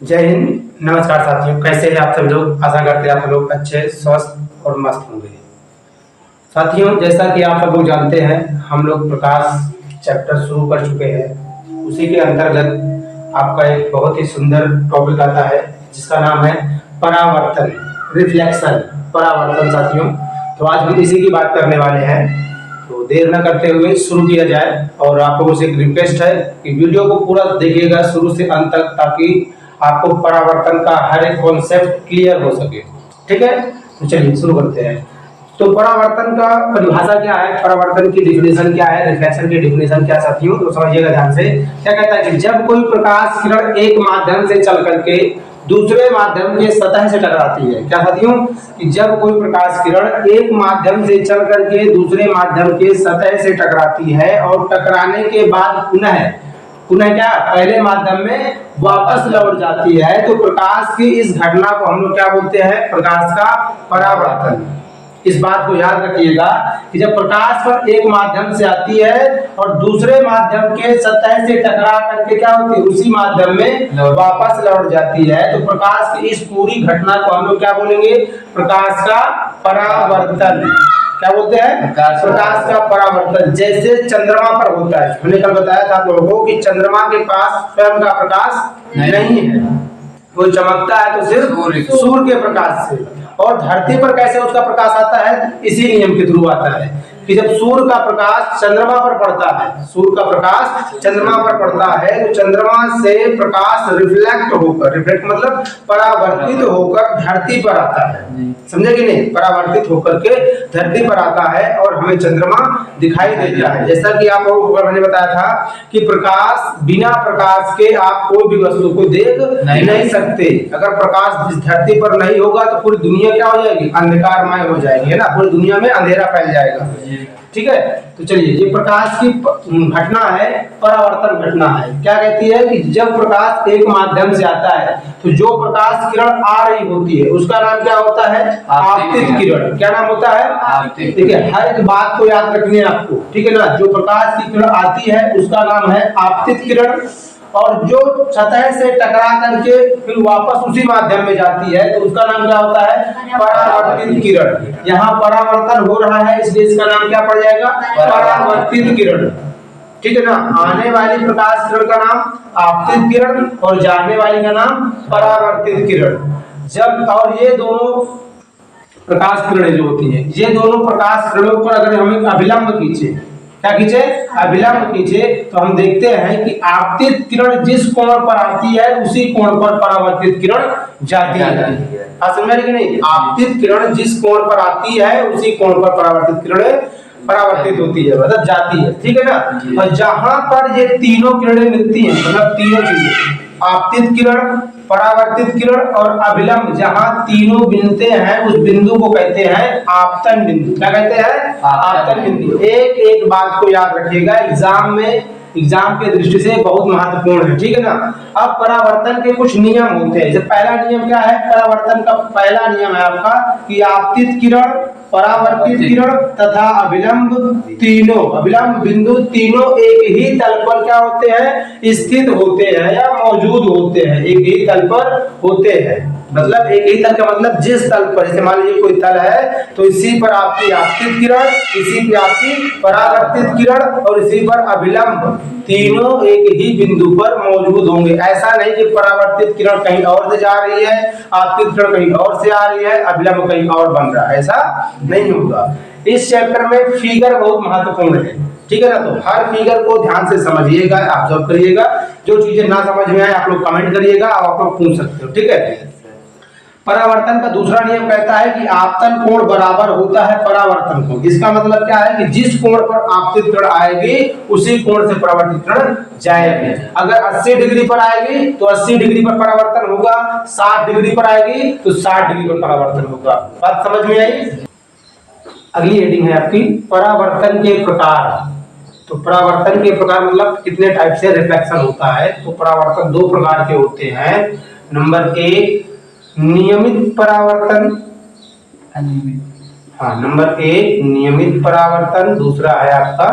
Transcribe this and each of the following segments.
जय हिंद। नमस्कार साथियों, कैसे हैं आप सब लोग। आशा करते हैं आप लोग अच्छे, स्वस्थ और मस्त होंगे। साथियों, जैसा कि आप सब लोग जानते हैं, हम लोग प्रकाश चैप्टर शुरू कर चुके हैं। उसी के अंतर्गत आपका एक बहुत ही सुंदर टॉपिक आता है जिसका नाम है परावर्तन, रिफ्लेक्शन, परावर्तन। साथियों, तो आज हम इसी की बात करने वाले हैं, तो देर न करते हुए शुरू किया जाए। और आप लोगों से एक रिक्वेस्ट है कि वीडियो को पूरा देखिएगा शुरू से अंत तक, ताकि आपको परावर्तन का हर एक कॉन्सेप्ट क्लियर हो सके। ठीक है, तो चलिए शुरू करते हैं। तो परावर्तन का परिभाषा क्या है, परावर्तन की डिफिनेशन क्या है, रिफ्लेक्शन की डिफिनेशन क्या साथियों, तो समझिएगा ध्यान से। क्या कहता है कि जब कोई प्रकाश किरण एक माध्यम से चल करके दूसरे माध्यम के सतह से टकराती है। क्या साथियों, कि जब कोई प्रकाश किरण एक माध्यम से चल करके दूसरे माध्यम के सतह से टकराती है और टकराने के बाद पुनः क्या पहले माध्यम में वापस लौट जाती है, तो प्रकाश की इस घटना को हम लोग क्या बोलते हैं, प्रकाश का परावर्तन। इस बात को याद रखिएगा कि जब प्रकाश पर एक माध्यम से आती है और दूसरे माध्यम के सतह से टकरा करके क्या होती है, उसी माध्यम में वापस लौट जाती है, तो प्रकाश की इस पूरी घटना को हम लोग क्या बोलेंगे, प्रकाश का परावर्तन। क्या बोलते हैं, प्रकाश का परावर्तन। जैसे चंद्रमा पर होता है, हमने कल बताया था आप लोगों को कि चंद्रमा के पास स्वयं का प्रकाश नहीं है, वो चमकता है तो सिर्फ सूर्य के प्रकाश से। और धरती पर कैसे उसका प्रकाश आता है, इसी नियम के थ्रू आता है कि जब सूर्य का प्रकाश चंद्रमा पर पड़ता है, सूर्य का प्रकाश चंद्रमा पर पड़ता है, तो चंद्रमा से प्रकाश रिफ्लेक्ट होकर, रिफ्लेक्ट मतलब परावर्तित होकर धरती पर आता है। समझे कि नहीं, परावर्तित होकर के धरती पर आता है और हमें चंद्रमा दिखाई देता है। जैसा कि आप लोगों को मैंने बताया था कि प्रकाश, बिना प्रकाश के आप कोई भी वस्तु को देख नहीं सकते। अगर प्रकाश इस धरती पर नहीं होगा तो पूरी दुनिया क्या हो जाएगी, अंधकारमय हो जाएगी, है ना, पूरी दुनिया में अंधेरा फैल जाएगा। ठीक है, तो चलिए, ये प्रकाश की घटना है, परावर्तन घटना है। क्या कहती है कि जब प्रकाश एक माध्यम से आता है तो जो प्रकाश किरण आ रही होती है उसका नाम क्या होता है, आपतित किरण। क्या नाम होता है, ठीक है, हर एक बात को याद रखनी है आपको, ठीक है ना। जो प्रकाश की किरण आती है उसका नाम है आपतित किरण, और जो सतह से टकरा करके फिर वापस उसी माध्यम में जाती है तो उसका नाम क्या होता है, परावर्तित किरण। यहाँ परावर्तन हो रहा है इसलिए इसका नाम क्या पड़ जाएगा, परावर्तित किरण। ठीक है ना, आने वाली प्रकाश किरण का नाम आपतित किरण और जाने वाली का नाम परावर्तित किरण। जब और ये दोनों प्रकाश किरणें जो होती हैं, ये दोनों प्रकाश किरणों पर अगर हमें अभिलंब खींचे, क्या खींचे, अभिलंब खींचे, तो हम देखते हैं कि आपतित किरण जिस कोण पर आती है उसी कोण पर परावर्तित किरण जाती है। समझ रहे कि नहीं, आपतित किरण जिस कोण पर आती है उसी कोण पर परावर्तित किरणें परावर्तित होती है, मतलब जाती है। ठीक है ना, और जहां पर ये तीनों किरणें मिलती हैं, मतलब तीनों चीजें, आपतित किरण, परावर्तित किरण और अभिलंब, जहां तीनों मिलते हैं उस बिंदु को कहते हैं आपतन बिंदु। क्या कहते हैं, आपतन बिंदु। एक एक बात को याद रखिएगा, एग्जाम के दृष्टि से बहुत महत्वपूर्ण है। ठीक है ना। अब परावर्तन के कुछ नियम होते हैं। जब पहला नियम क्या है, परावर्तन का पहला नियम है आपका कि आपतित किरण, परावर्तित किरण तथा अभिलंब तीनों, अभिलंब बिंदु तीनों एक ही तल पर क्या होते हैं, स्थित होते हैं या मौजूद होते हैं, एक ही तल पर होते हैं। मतलब एक ही तल का मतलब जिस तल पर, जैसे मान लीजिए कोई तल है तो इसी पर आपकी आपतित किरण, इसी पे आपकी परावर्तित किरण और इसी पर अभिलंब, तीनों एक ही बिंदु पर मौजूद होंगे। ऐसा नहीं कि परावर्तित किरण कहीं और से जा रही है, आपतित किरण कहीं और से आ रही है, अभिलंब कहीं और बन रहा है, ऐसा नहीं होगा। इस चैप्टर में फिगर बहुत महत्वपूर्ण है। ठीक है ना, तो हर फिगर को ध्यान से समझिएगा, ऑब्जर्व करिएगा। जो चीजें ना समझ में आए आप लोग कमेंट करिएगा, आप लोग पूछ सकते हो। ठीक है। परावर्तन का दूसरा नियम कहता है कि आपतन कोण बराबर होता है परावर्तन कोण। इसका मतलब क्या है कि जिस कोण पर आपतित किरण आएगी उसी कोण से परावर्तित किरण जाएगी। अगर 80 डिग्री पर आएगी तो 80 डिग्री पर परावर्तन होगा, 60 डिग्री पर आएगी तो 60 डिग्री पर परावर्तन होगा। बात समझ में आई। अगली हेडिंग है आपकी परावर्तन के प्रकार। तो परावर्तन के प्रकार मतलब कितने टाइप से रिफ्लेक्शन होता है। तो परावर्तन दो प्रकार के होते हैं। नंबर एक, नियमित परावर्तन, हाँ, नंबर एक नियमित परावर्तन, दूसरा है आपका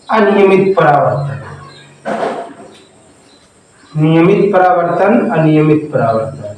अनियमित परावर्तन। नियमित परावर्तन, अनियमित परावर्तन।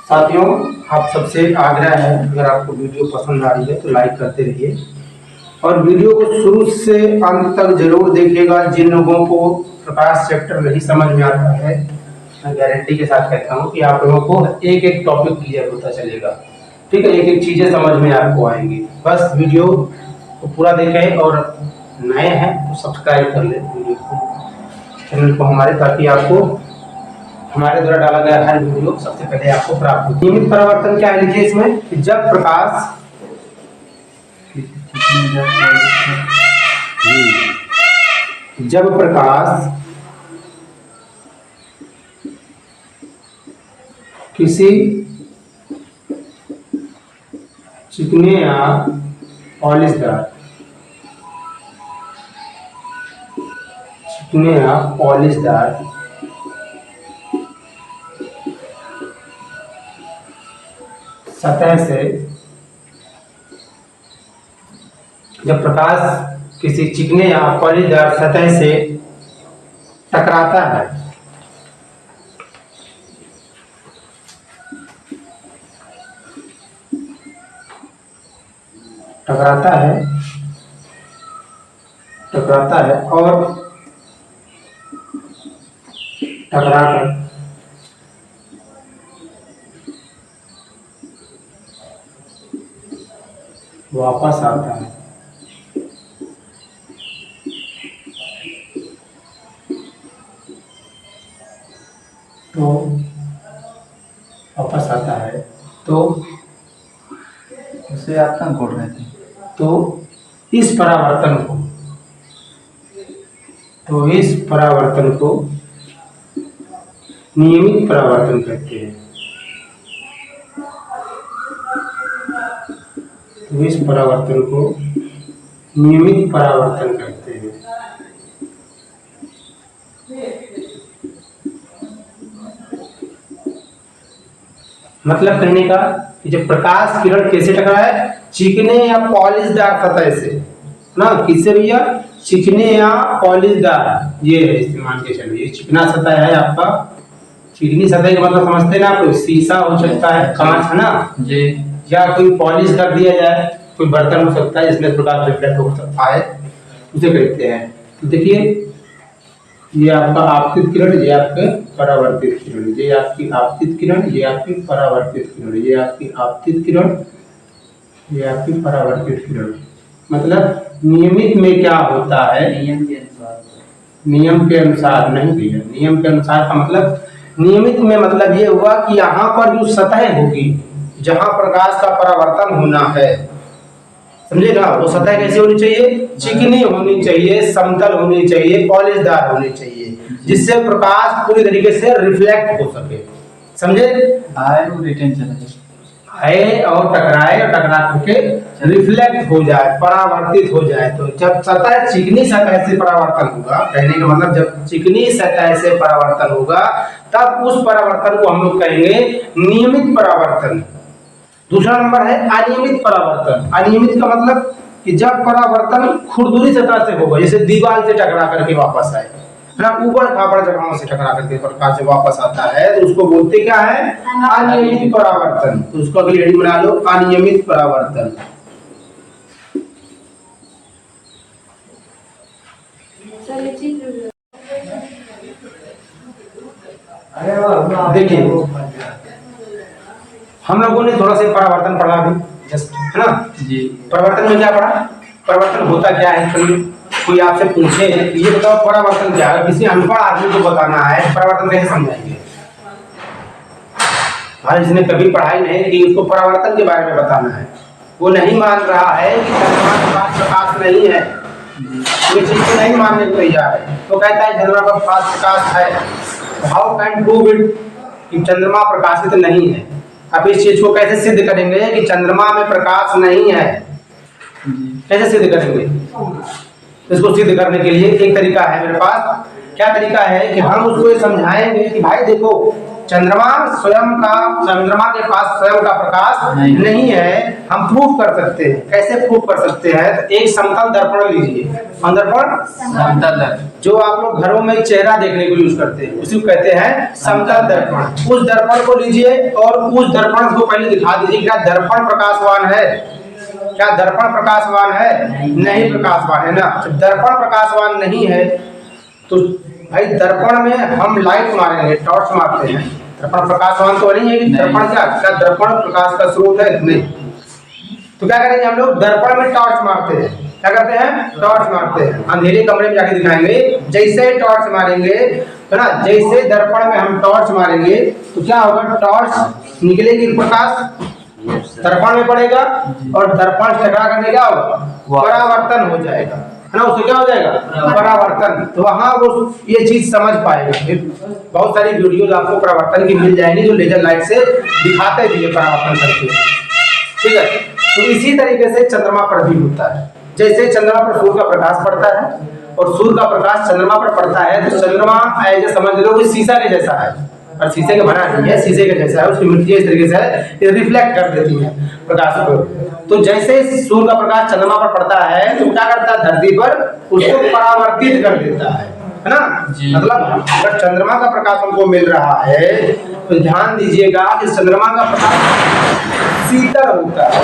साथियों, आप सबसे आग्रह है, अगर आपको वीडियो पसंद आ रही है तो लाइक करते रहिए और वीडियो को शुरू से अंत तक जरूर देखिएगा। जिन लोगों को प्रकाश चैप्टर नहीं समझ में आता है, मैं गारंटी के साथ कहता हूँ कि आप लोगों को एक एक टॉपिक क्लियर होता चलेगा। ठीक है, एक एक चीजें समझ में आपको आएंगी। बस वीडियो को पूरा देखें और नए हैं तो सब्सक्राइब कर ले वीडियो को, चैनल को हमारे, ताकि आपको हमारे द्वारा डाला गया हर वीडियो सबसे पहले आपको प्राप्त हो। नियमित परावर्तन क्या है, लिखिए इसमें कि जब प्रकाश किसी चिकने या पॉलिशदार सतह से, जब प्रकाश किसी चिकने या पॉलिशदार सतह से टकराता है और टकराकर वापस आता है, तो उसे आपतन कोड कहते हैं। तो इस परावर्तन को नियमित परावर्तन कहते हैं। तो इस परावर्तन को नियमित परावर्तन कहते हैं। मतलब कहने का कि जब प्रकाश किरण कैसे टकराए, चिकने या पॉलिशदार सतह से ना, किससे भैया, चिकने या पॉलिशदार। ये है, इसे मान के चलिए चिकना सतह है आपका, चिकनी सतह का मतलब समझते ना, कोई शीशा हो सकता है, कांच है ना जी, या कोई पॉलिश कर दिया जाए, कोई बर्तन हो सकता है जिसमें प्रकाश रिफ्लेक्ट हो सकता है, उसे कहते हैं। तो देखिए ये आपका आपतित किरण, ये आपके परावर्तित किरण, ये आपकी आपतित किरण, ये आपकी परावर्तित किरण, ये आपकी आपतित किरण, ये आपकी परावर्तित किरण। मतलब नियमित में क्या होता है, नियम के अनुसार नहीं भैया, नियम के अनुसार का मतलब, नियमित में मतलब ये हुआ कि यहाँ पर जो सतह होगी जहां प्रकाश का परावर्तन होना है, समझेगा, वो सतह कैसी होनी चाहिए, चिकनी होनी चाहिए, समतल होनी चाहिए, पॉलिशदार होनी चाहिए, जिससे प्रकाश पूरी तरीके से रिफ्लेक्ट हो सके। समझे, आए और रिटर्न चला जाए, आए और टकराए और टकरा करके रिफ्लेक्ट हो जाए, परावर्तित हो जाए। तो जब सतह चिकनी सतह से परावर्तन होगा, कहने का मतलब जब चिकनी सतह से परावर्तन होगा तब उस परावर्तन को हम लोग कहेंगे नियमित परावर्तन। दूसरा नंबर है अनियमित परावर्तन। अनियमित का मतलब कि जब परावर्तन खुरदुरी सतह से होगा, जैसे दीवार से टकरा करके वापस आए, है ना, ऊबड़ खाबड़ जगहों से टकरा करके प्रकाश से वापस आता है, तो उसको बोलते क्या है, अनियमित परावर्तन। तो उसको अगली हेडिंग बना लो, अनियमित परावर्तन। देखिए हम लोगों ने थोड़ा सा परावर्तन पढ़ा अभी जस्ट, है ना जी। परावर्तन में क्या पढ़ा, परावर्तन होता क्या है, कोई आपसे पूछे ये बताओ परावर्तन क्या है, किसी अनपढ़ आदमी को बताना है परावर्तन कैसे समझाएंगे। हाँ, जिसने कभी पढ़ाई नहीं की उसको परावर्तन के बारे में बताना है, वो नहीं मान रहा है कि चंद्रमा के पास प्रकाश नहीं है, ये चीज को नहीं मानने को तैयार है, तो कहता है चंद्रमा का पास प्रकाश है। हाउ कैन प्रूव इट कि चंद्रमा प्रकाशित नहीं है। अब इस चीज को कैसे सिद्ध करेंगे कि चंद्रमा में प्रकाश नहीं है, कैसे सिद्ध करेंगे। इसको सिद्ध करने के लिए एक तरीका है मेरे पास, क्या तरीका है कि हम उसको ये समझाएंगे कि भाई देखो चंद्रमा के पास स्वयं का प्रकाश नहीं है। हम प्रूफ कर सकते हैं। कैसे प्रूफ कर सकते हैं? तो एक समतल दर्पण लीजिए। दर्पण समतल दर्पण जो आप लोग घरों में चेहरा देखने को यूज करते हैं उसी को कहते हैं समतल दर्पण। उस दर्पण को लीजिए और उस दर्पण को पहले दिखा दीजिए क्या दर्पण प्रकाशवान है। क्या दर्पण प्रकाशवान है? नहीं प्रकाशवान है ना। जब दर्पण प्रकाशवान नहीं है तो भाई दर्पण में हम लाइट मारेंगे, टॉर्च मारते हैं। दर्पण प्रकाशवान तो नहीं है कि दर्पण क्या दर्पण प्रकाश का स्रोत है? नहीं। तो क्या करेंगे हम लोग? दर्पण में टॉर्च मारते हैं। क्या करते हैं? टॉर्च मारते हैं। अंधेरे कमरे में जाके दिखाएंगे। जैसे टॉर्च मारेंगे है ना, जैसे दर्पण में हम टॉर्च मारेंगे तो क्या होगा? टॉर्च निकलेगी, प्रकाश दर्पण में पड़ेगा और दर्पण टकरा करने क्या होगा? परावर्तन हो जाएगा, है ना। उससे क्या हो जाएगा? परावर्तन। तो वहां वो ये चीज समझ पाएगा। बहुत सारी वीडियोज आपको परावर्तन की मिल जाएंगी जो लेजर लाइट से दिखाते भी है परावर्तन करके, ठीक है। तो इसी तरीके से चंद्रमा पर भी होता है। जैसे चंद्रमा पर सूर्य का प्रकाश पड़ता है और सूर्य का प्रकाश चंद्रमा पर पड़ता है तो चंद्रमा ऐसे समझ लो कि शीशा के जैसा है, और शीशे का बना नहीं है, शीशे के जैसा है। उसकी मिट्टी इस तरीके से है, ये रिफ्लेक्ट कर देती है प्रकाश को। तो जैसे सूर्य का प्रकाश चंद्रमा पर पड़ता है तो क्या करता है? धरती पर उसको परावर्तित कर देता है ना। मतलब अगर चंद्रमा का प्रकाश हमको मिल रहा है तो ध्यान दीजिएगा कि चंद्रमा का प्रकाश शीतल होता है,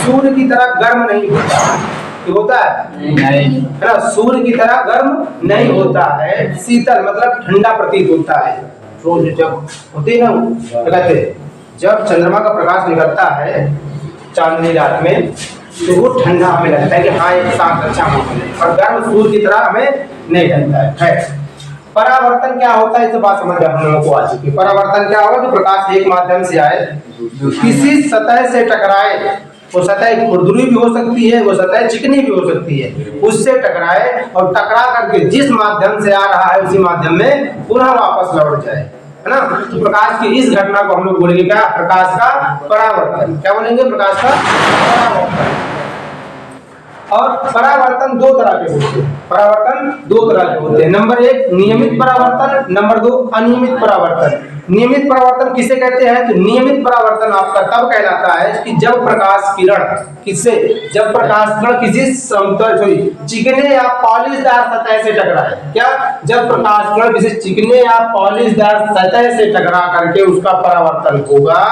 सूर्य की तरह गर्म नहीं होता। होता है नहीं, है ना। सूर्य की तरह गर्म नहीं होता है, शीतल मतलब ठंडा प्रतीत होता है। रोज जब होती है ना, कहते जब चंद्रमा का प्रकाश निकलता है चांदनी रात में तो वो ठंडा हमें लगता है कि हाँ एक साथ अच्छा मौसम है, और गर्म सूर्य की तरह हमें नहीं लगता है। परावर्तन क्या होता है? इस बात समझ हम लोगों को आ चुकी है। परावर्तन क्या होगा? कि प्रकाश एक माध्यम से आए, किसी सतह से टकराए। वो सतह खुरदुरी भी हो सकती है, वो सतह चिकनी भी हो सकती है, उससे टकराए और टकरा करके जिस माध्यम से आ रहा है उसी माध्यम में पुनः वापस लौट जाए, है ना। तो प्रकाश की इस घटना को हम लोग बोलेंगे क्या? प्रकाश का परावर्तन। क्या बोलेंगे? प्रकाश का परावर्तन। और परावर्तन दो तरह के होते हैं। परावर्तन दो तरह के होते हैं। नंबर एक नियमित परावर्तन, नंबर दो अनियमित परावर्तन। नियमित परावर्तन किसे कहते हैं? तो नियमित परावर्तन आपका तब कहलाता है कि जब प्रकाश किरण किससे? जब प्रकाश किरण किसी समतल चिकने या पॉलिशदार सतह से टकराए। क्या? जब प्रकाश किरण किसी चिकने या पॉलिशदार सतह से टकरा करके उसका परावर्तन होगा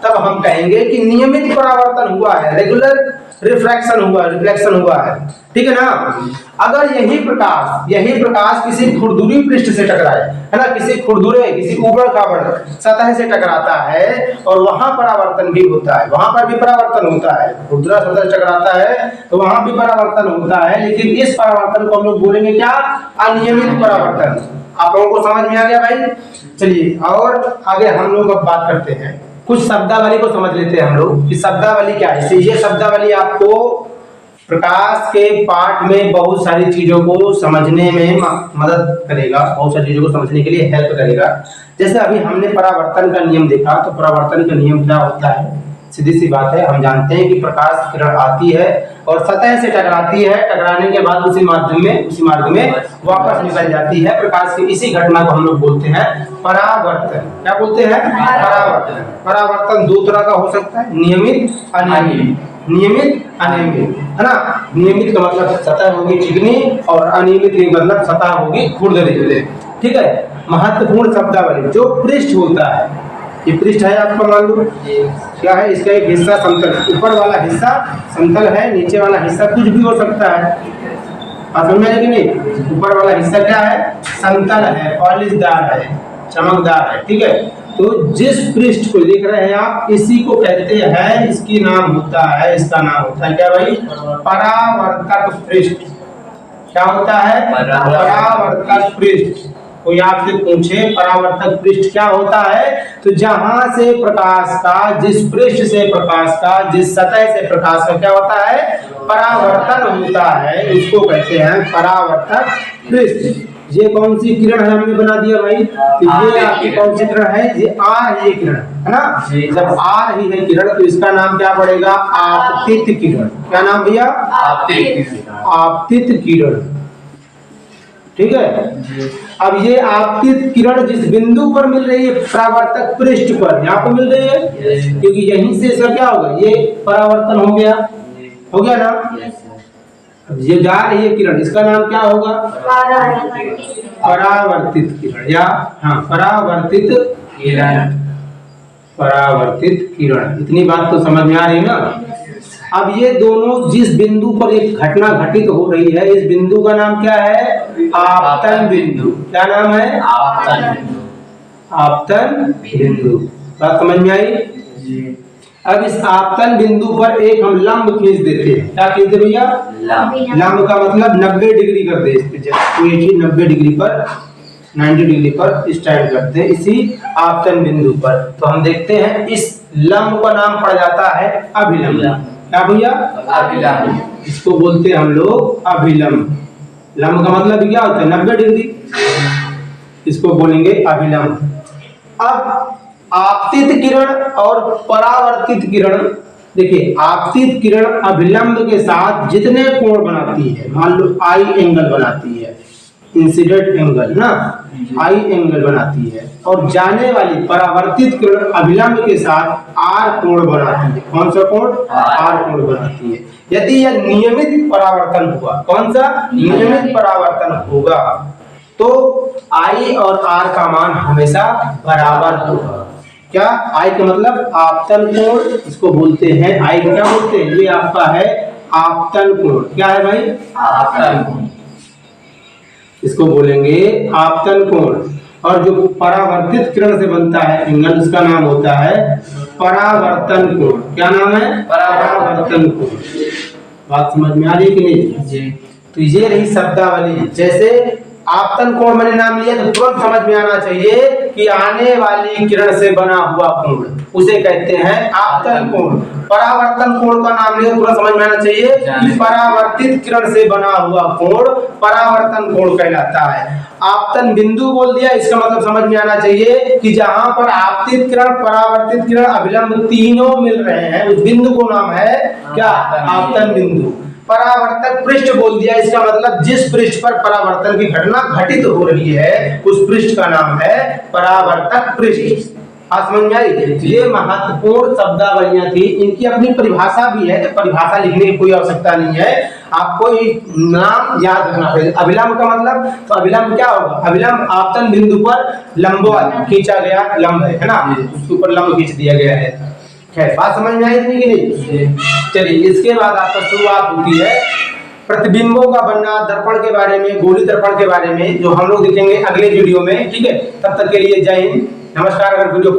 तब हम कहेंगे कि नियमित परावर्तन हुआ है, रेगुलर रिफ्रैक्शन हुआ, रिफ्लेक्शन हुआ है, ठीक है ना। अगर यही प्रकाश किसी खुरदुरी पृष्ठ से टकराए, है ना, किसी खुरदुरे किसी उबड़ खाबड़ सतह से टकराता है और वहां परावर्तन भी होता है, वहां पर भी परावर्तन होता है। खुरदुरा सतह से टकराता है तो वहां भी परावर्तन होता है, लेकिन इस परावर्तन को हम लोग बोलेंगे क्या? अनियमित परावर्तन। आप लोगों को समझ में आ गया भाई? चलिए और आगे हम लोग अब बात करते हैं, कुछ शब्दावली को समझ लेते हैं हम लोग कि शब्दावली क्या है। ये शब्दावली आपको प्रकाश के पाठ में बहुत सारी चीजों को समझने में मदद करेगा, बहुत सारी चीजों को समझने के लिए हेल्प करेगा। जैसे अभी हमने परावर्तन का नियम देखा, तो परावर्तन का नियम क्या होता है? सीधी सी बात है, हम जानते हैं कि प्रकाश किरण आती है और सतह से टकराती है, टकराने के बाद उसी मार्ग में वापस निकल जाती है। प्रकाश की इसी घटना को हम लोग बोलते हैं परावर्तन। क्या बोलते हैं? परावर्तन। परावर्तन दो तरह का हो सकता है, नियमित अनियमित। नियमित अनियमित, है ना। नियमित का मतलब सतह होगी चिकनी और अनियमित का मतलब सतह होगी खुरदरी, ठीक है। महत्वपूर्ण शब्दावली जो पृष्ठ होता है, ये पृष्ठ है आपका, मान लो क्या है? इसका एक हिस्सा समतल, ऊपर वाला हिस्सा समतल है, नीचे वाला हिस्सा कुछ भी हो सकता है। आप समझ में कि नहीं? ऊपर वाला हिस्सा क्या है? समतल है, पॉलिशदार है, चमकदार है, ठीक है। तो जिस पृष्ठ को देख रहे हैं आप, इसी को कहते हैं, इसकी नाम होता है, इसका नाम होता है क्या भाई? परावर्तक पृष्ठ। क्या होता है? परावर्तक पृष्ठ। कोई आपसे पूछे परावर्तक पृष्ठ क्या होता है, तो जहां से प्रकाश का, जिस पृष्ठ से प्रकाश का, जिस सतह से प्रकाश का क्या होता है? परावर्तन होता है, उसको कहते हैं परावर्तक पृष्ठ। ये कौन सी किरण है हमने बना दिया भाई? तो ये आपकी कौन सी किरण है? ये आ रही किरण है ना। जब आ रही है किरण तो इसका नाम क्या पड़ेगा? आपतित किरण। क्या नाम भैया? आपतित किरण। ठीक है। जी। अब ये आपतित किरण जिस बिंदु पर मिल रही है परावर्तक पृष्ठ पर, यहाँ पर मिल रही है, क्योंकि यहीं से इसका क्या होगा, ये परावर्तन हो गया ना। अब ये जा रही है किरण, इसका नाम क्या होगा, परावर्तित किरण, या हाँ परावर्तित किरण। इतनी बात तो समझ में आ रही है ना। अब ये दोनों जिस बिंदु पर एक घटना घटित हो रही है, इस बिंदु का नाम क्या है, आपतन बिंदु। क्या नाम है, आपतन बिंदु। बात समझ में आई जी। अब इस आपतन बिंदु पर एक हम लंब खींच देते हैं। क्या खींचते भैया, लंब का मतलब 90 डिग्री कर दे, इस पे कोई चीज 90 डिग्री पर 90 डिग्री पर स्टैंड करते हैं इसी आपतन बिंदु पर। तो हम देखते हैं इस लंब का नाम पड़ जाता है अभिलंब। क्या भैया, अभिलंब। इसको बोलते हैं हम लोग अभिलंब। लंब का मतलब क्या होता है, 90 डिग्री, इसको बोलेंगे अभिलंब। अब आपतित किरण और परावर्तित किरण, देखिए आपतित किरण अभिलंब के साथ जितने कोण बनाती है, मान लो आई एंगल बनाती है, इंसिडेंट एंगल ना, आई एंगल बनाती है, और जाने वाली परावर्तित किरण अभिलंब के साथ आर कोण बनाती है। कौन सा कोण, आर कोण बनाती है। यदि यह नियमित परावर्तन हुआ, कौन सा, नियमित परावर्तन होगा, तो आई और आर का मान हमेशा बराबर होगा। क्या, आई का मतलब आपतन कोण, इसको बोलते हैं आई को क्या बोलते हैं, ये आपका है आपतन कोण। क्या है भाई, आपतन कोण, इसको बोलेंगे आपतन कोण। और जो परावर्तित किरण से बनता है एंगल, उसका नाम होता है परावर्तन कोण। क्या नाम है, परावर्तन कोण। बात समझ में आ रही है कि नहीं जी। तो ये रही शब्दावली। जैसे आपतन कोण मैंने नाम लिया तो तुरंत समझ में आना चाहिए कि आने वाली किरण से बना हुआ कोण, उसे कहते हैं आपतन कोण। परावर्तन कोण का नाम लिया तुरंत समझ में आना चाहिए कि परावर्तित किरण से बना हुआ कोण परावर्तन कोण कहलाता है। आपतन बिंदु बोल दिया, इसका मतलब समझ में आना चाहिए कि जहां पर आपतित किरण, परावर्तित किरण, अभिलंब तीनों मिल रहे हैं, उस बिंदु को नाम है क्या, आपतन बिंदु। परावर्तक पृष्ठ बोल दिया, इसका मतलब जिस पृष्ठ पर परावर्तन की घटना घटित हो रही है, उस पृष्ठ का नाम है परावर्तक पृष्ठ। समझ में आई। ये महत्वपूर्ण शब्दावलियां थी, इनकी अपनी परिभाषा भी है, तो परिभाषा लिखने की कोई आवश्यकता नहीं है, आपको नाम याद रखना पड़ेगा। अभिलंब का मतलब, तो अभिलंब क्या होगा, अभिलंब आपतन बिंदु पर लंबवत खींचा गया लंब है ना, उसके ऊपर लंब खींच दिया गया है। खैर बात समझ में आई थी कि नहीं। चलिए इसके बाद आपका शुरुआत होती है प्रतिबिंबों का बनना, दर्पण के बारे में, गोली दर्पण के बारे में, जो हम लोग देखेंगे अगले वीडियो में। ठीक है, तब तक के लिए जय हिंद, नमस्कार। अगर वीडियो